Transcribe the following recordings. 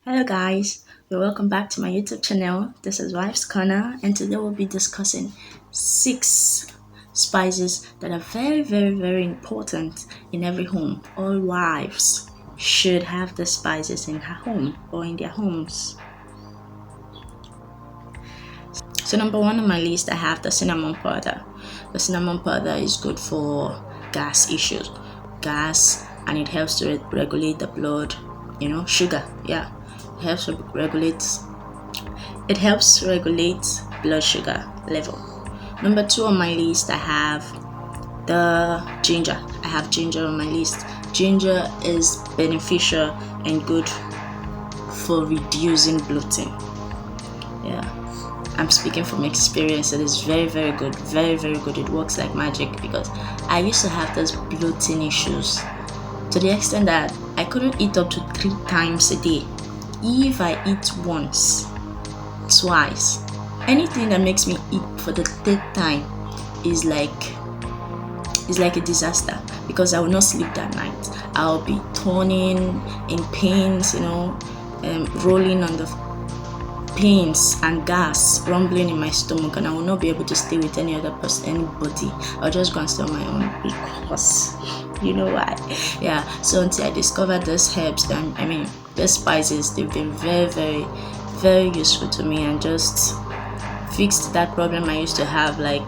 Hello guys, you're welcome back to my YouTube channel. This is Wife's Corner and today we'll be discussing 6 spices that are very important in every home. All wives should have the spices in her home or in their homes. So number 1 on my list I have the cinnamon powder. The cinnamon powder is good for gas issues. Gas, and it helps to regulate the blood, sugar. Yeah. It helps regulate blood sugar level. Number 2 on my list I have the ginger. I have ginger on my list. Ginger is beneficial and good for reducing bloating. Yeah, I'm speaking from experience. It is very good, very good. It works like magic because I used to have those bloating issues to the extent that I couldn't eat up to 3 times a day. If I eat once, twice, anything that makes me eat for the 3rd time is like a disaster because I will not sleep that night. I'll be turning in pains, rolling on the pains and gas rumbling in my stomach, and I will not be able to stay with any other person, anybody. I'll just go and stay on my own because you know why. Yeah, so until I discovered those herbs, these spices, they've been very useful to me and just fixed that problem I used to have like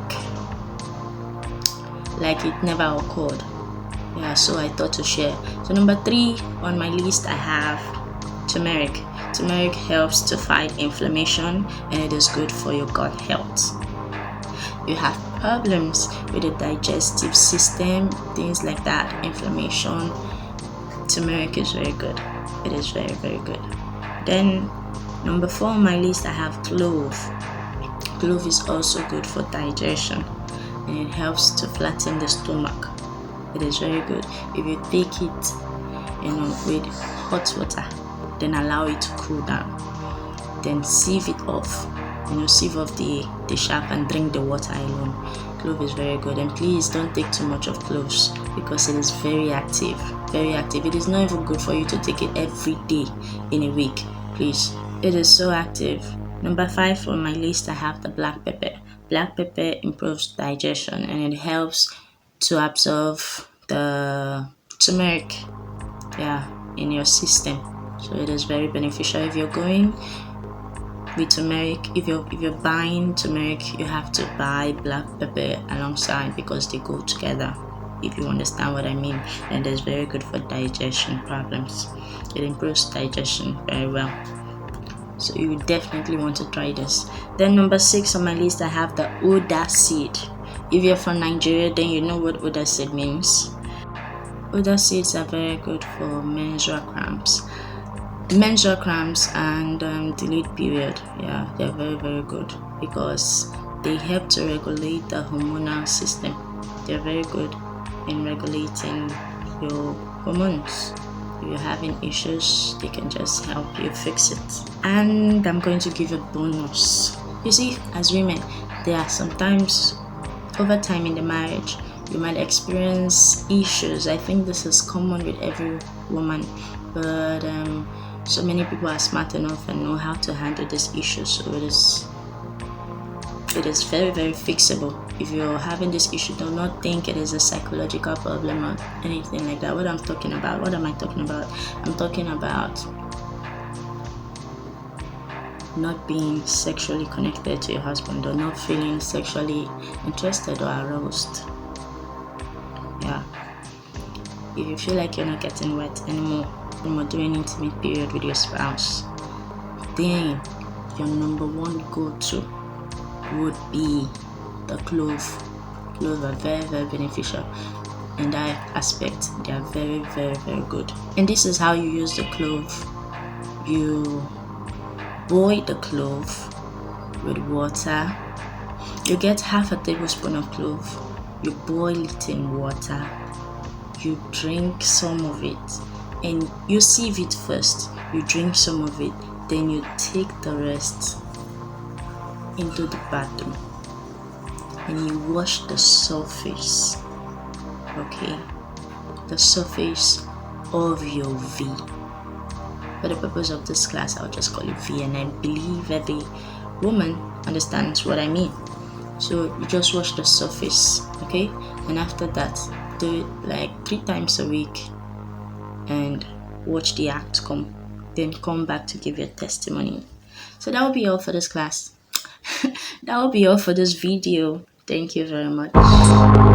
it never occurred. Yeah, so I thought to share. So number 3 on my list I have turmeric. Turmeric helps to fight inflammation and it is good for your gut health. You have problems with the digestive system, things like that, inflammation, turmeric is very good. It is very good. Then number 4 on my list I have clove. Clove is also good for digestion and it helps to flatten the stomach. It is very good. If you take it with hot water, then allow it to cool down, then sieve it off, sieve off the sharp and drink the water alone. Clove is very good, and please don't take too much of cloves because it is very active. It is not even good for you to take it every day in a week, please. It is so active. Number 5 on my list I have the black pepper. Black pepper improves digestion and it helps to absorb the turmeric in your system. So it is very beneficial. If you're going with turmeric, if you're buying turmeric, you have to buy black pepper alongside because they go together, if you understand what I mean. And it's very good for digestion problems. It improves digestion very well. So you definitely want to try this. Then number 6 on my list I have the Oda seed. If you're from Nigeria, then you know what Oda seed means. Oda seeds are very good for menstrual cramps and delayed period. Yeah, they're very good because they help to regulate the hormonal system. They're very good in regulating your hormones. If you're having issues, they can just help you fix it. And I'm going to give a bonus. You see, as women, there are sometimes over time in the marriage you might experience issues. I think this is common with every woman, but so many people are smart enough and know how to handle these issues. So it is very fixable. If you're having this issue, do not think it is a psychological problem or anything like that. What am I talking about? I'm talking about not being sexually connected to your husband or not feeling sexually interested or aroused. Yeah, if you feel like you're not getting wet anymore during intimate period with your spouse, then your number 1 go-to would be the clove. Clove are very beneficial in that aspect. They are very good. And this is how you use the clove. You boil the clove with water. You get half a tablespoon of clove. You boil it in water. You drink some of it and you sieve it first. You drink some of it, then you take the rest into the bathroom and you wash the surface, the surface of your V. for the purpose of this class, I'll just call it V, and I believe every woman understands what I mean. So you just wash the surface, okay? And after that, do it like 3 times a week and watch the outcome. Then come back to give your testimony. So that will be all for this class. That will be all for this video. Thank you very much.